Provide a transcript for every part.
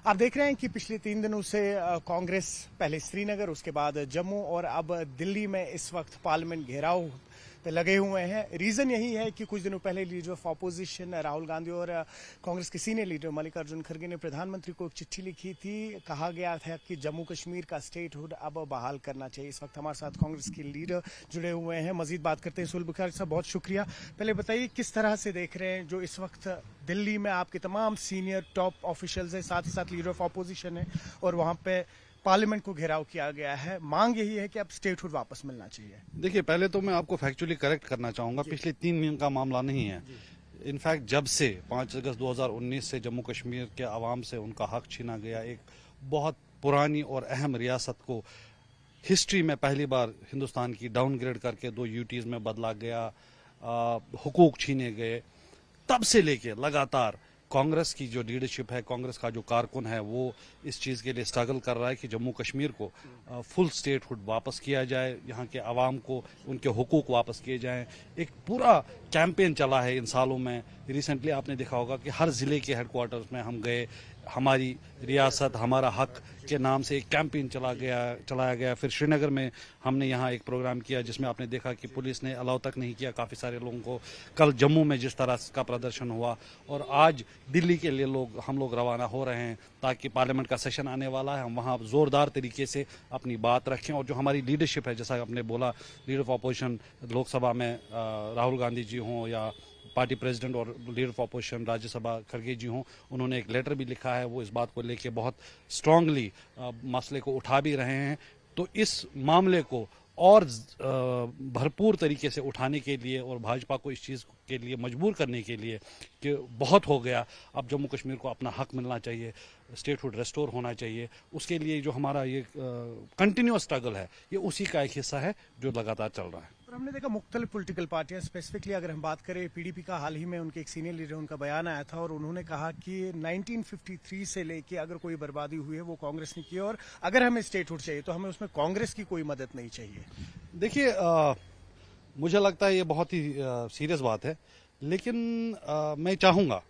आप देख रहे हैं कि पिछले 3 दिनों से कांग्रेस पहले श्रीनगर, उसके बाद जम्मू और अब दिल्ली में इस वक्त पार्लियामेंट घेराव पे लगे हुए हैं। रीजन यही है कि कुछ दिनों पहले leader of opposition Rahul Gandhi और कांग्रेस के सीनियर लीडर मल्लिकार्जुन खड़गे ने प्रधानमंत्री को एक चिट्ठी लिखी थी। कहा गया था कि जम्मू कश्मीर का स्टेटहुड अब बहाल करना चाहिए। इस वक्त हमारे साथ कांग्रेस के लीडर जुड़े हुए हैं, मजीद बात करते हैं। जुल्फ़िकार साहब, बहुत शुक्रिया। पहले बताइए किस तरह से देख रहे हैं जो इस वक्त दिल्ली में आपके तमाम सीनियर टॉप ऑफिशियल्स हैं, साथ ही साथ लीडर ऑफ ऑपोजिशन है और वहां पे पार्लियामेंट को घेराव किया गया है। मांग यही है कि अब स्टेटहुड वापस मिलना चाहिए। देखिए, पहले तो मैं आपको फैक्चुअली करेक्ट करना चाहूंगा, पिछले 3 दिन का मामला नहीं है। इनफैक्ट जब से 5 अगस्त 2019 से जम्मू कश्मीर के अवाम से उनका हक छीना गया, एक बहुत पुरानी और अहम रियासत को हिस्ट्री में पहली बार हिंदुस्तान की डाउनग्रेड करके 2 यूटीज में बदला गया, हुकूक छीने गए, तब से लेके लगातार कांग्रेस की जो लीडरशिप है, कांग्रेस का जो कारकुन है, वो इस चीज़ के लिए स्ट्रगल कर रहा है कि जम्मू कश्मीर को फुल स्टेटहुड वापस किया जाए, यहाँ के आवाम को उनके हुकूक वापस किए जाएं। एक पूरा कैंपेन चला है इन सालों में। रिसेंटली आपने देखा होगा कि हर ज़िले के हेडक्वार्टर्स में हम गए, हमारी रियासत हमारा हक के नाम से एक कैंपेन चलाया गया। फिर श्रीनगर में हमने यहाँ एक प्रोग्राम किया जिसमें आपने देखा कि पुलिस ने अलाउ तक नहीं किया काफ़ी सारे लोगों को। कल जम्मू में जिस तरह का प्रदर्शन हुआ, और आज दिल्ली के लिए हम लोग रवाना हो रहे हैं ताकि पार्लियामेंट का सेशन आने वाला है, हम वहाँ ज़ोरदार तरीके से अपनी बात रखें। और जो हमारी लीडरशिप है, जैसा आपने बोला, लीडर ऑफ अपोजिशन लोकसभा में राहुल गांधी जी हों या पार्टी प्रेसिडेंट और लीडर ऑफ अपोजिशन राज्यसभा खड़गे जी हों, उन्होंने एक लेटर भी लिखा है। वो इस बात को लेके बहुत स्ट्रांगली मसले को उठा भी रहे हैं। तो इस मामले को और भरपूर तरीके से उठाने के लिए और भाजपा को इस चीज़ के लिए मजबूर करने के लिए कि बहुत हो गया, अब जम्मू कश्मीर को अपना हक मिलना चाहिए, स्टेटहुड रेस्टोर होना चाहिए, उसके लिए जो हमारा ये कंटिन्यूअस स्ट्रगल है, ये उसी का एक हिस्सा है जो लगातार चल रहा है। और हमने देखा मुख्तलिफ पॉलिटिकल पार्टियां, स्पेसिफिकली अगर हम बात करें पीडीपी का, हाल ही में उनके एक सीनियर लीडर, उनका बयान आया था और उन्होंने कहा कि 1953 से लेके अगर कोई बर्बादी हुई है वो कांग्रेस ने की, और अगर हमें स्टेटहुड चाहिए तो हमें उसमें कांग्रेस की कोई मदद नहीं चाहिए। देखिए, मुझे लगता है ये बहुत ही सीरियस बात है, लेकिन मैं चाहूँगा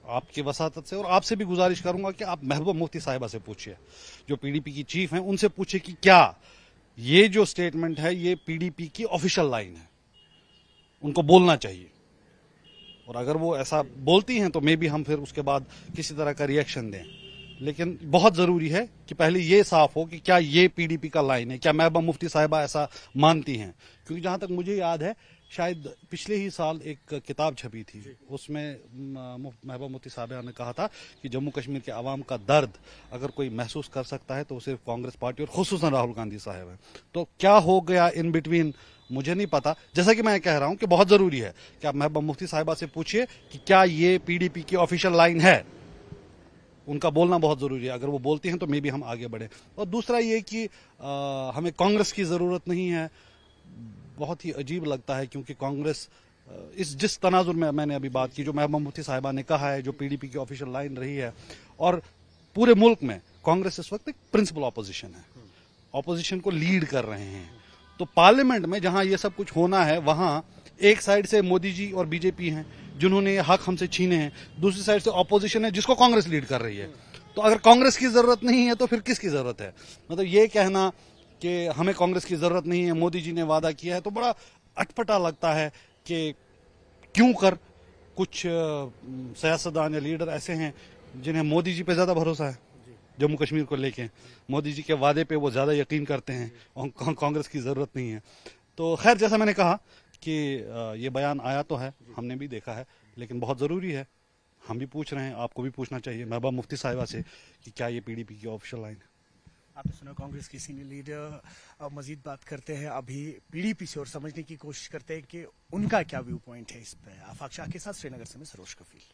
आपकी वसातत से और आपसे भी गुजारिश करूंगा कि आप महबूबा मुफ्ती साहिबा से पूछिए, जो पीडीपी की चीफ हैं, उनसे पूछिए कि क्या ये जो स्टेटमेंट है ये पीडीपी की ऑफिशियल लाइन है, उनको बोलना चाहिए। और अगर वो ऐसा बोलती हैं तो मे बी हम फिर उसके बाद किसी तरह का रिएक्शन दें, लेकिन बहुत जरूरी है कि पहले ये साफ हो कि क्या ये पीडीपी का लाइन है, क्या महबूबा मुफ्ती साहिबा ऐसा मानती हैं। क्योंकि जहां तक मुझे याद है, शायद पिछले ही साल एक किताब छपी थी, उसमें महबूबा मुफ्ती साहिबा ने कहा था कि जम्मू कश्मीर के आवाम का दर्द अगर कोई महसूस कर सकता है तो वो सिर्फ कांग्रेस पार्टी और खुसूसन राहुल गांधी साहब है। तो क्या हो गया इन बिटवीन मुझे नहीं पता। जैसा कि मैं कह रहा हूं कि बहुत जरूरी है कि आप महबूबा मुफ्ती साहिबा से पूछिए कि क्या ये पीडीपी की ऑफिशियल लाइन है, उनका बोलना बहुत जरूरी है। अगर वो बोलती हैं तो मे बी हम आगे बढ़े। और दूसरा ये कि हमें कांग्रेस की जरूरत नहीं है, बहुत ही अजीब लगता है क्योंकि कांग्रेस इस जिस तनाजुर में मैंने अभी बात की, जो महबूबा मुफ्ती साहिबा ने कहा है, जो पीडीपी की ऑफिशियल लाइन रही है, और पूरे मुल्क में कांग्रेस इस वक्त एक प्रिंसिपल ऑपोजिशन है, ऑपोजिशन को लीड कर रहे हैं। तो पार्लियामेंट में जहां ये सब कुछ होना है, वहां एक साइड से मोदी जी और बीजेपी हैं जिन्होंने ये हक हमसे छीने हैं, दूसरी साइड से ऑपोजिशन है जिसको कांग्रेस लीड कर रही है। तो अगर कांग्रेस की जरूरत नहीं है तो फिर किसकी जरूरत है? मतलब ये कहना कि हमें कांग्रेस की जरूरत नहीं है, मोदी जी ने वादा किया है, तो बड़ा अटपटा लगता है कि क्यों कर कुछ सियासतदान या लीडर ऐसे हैं जिन्हें मोदी जी पे ज्यादा भरोसा है जम्मू कश्मीर को लेके, मोदी जी के वादे पे वो ज्यादा यकीन करते हैं और कांग्रेस की जरूरत नहीं है। तो खैर, जैसा मैंने कहा कि ये बयान आया तो है, हमने भी देखा है, लेकिन बहुत जरूरी है, हम भी पूछ रहे हैं, आपको भी पूछना चाहिए महबूबा मुफ्ती साहिबा से कि क्या ये पीडीपी की ऑफिशियल लाइन है। आपने सुना कांग्रेस की सीनियर लीडर। अब मजीद बात करते हैं अभी पीडीपी से और समझने की कोशिश करते हैं कि उनका क्या व्यू पॉइंट है इस पे। आफाक शाह के साथ श्रीनगर से मैं सरोज कफील।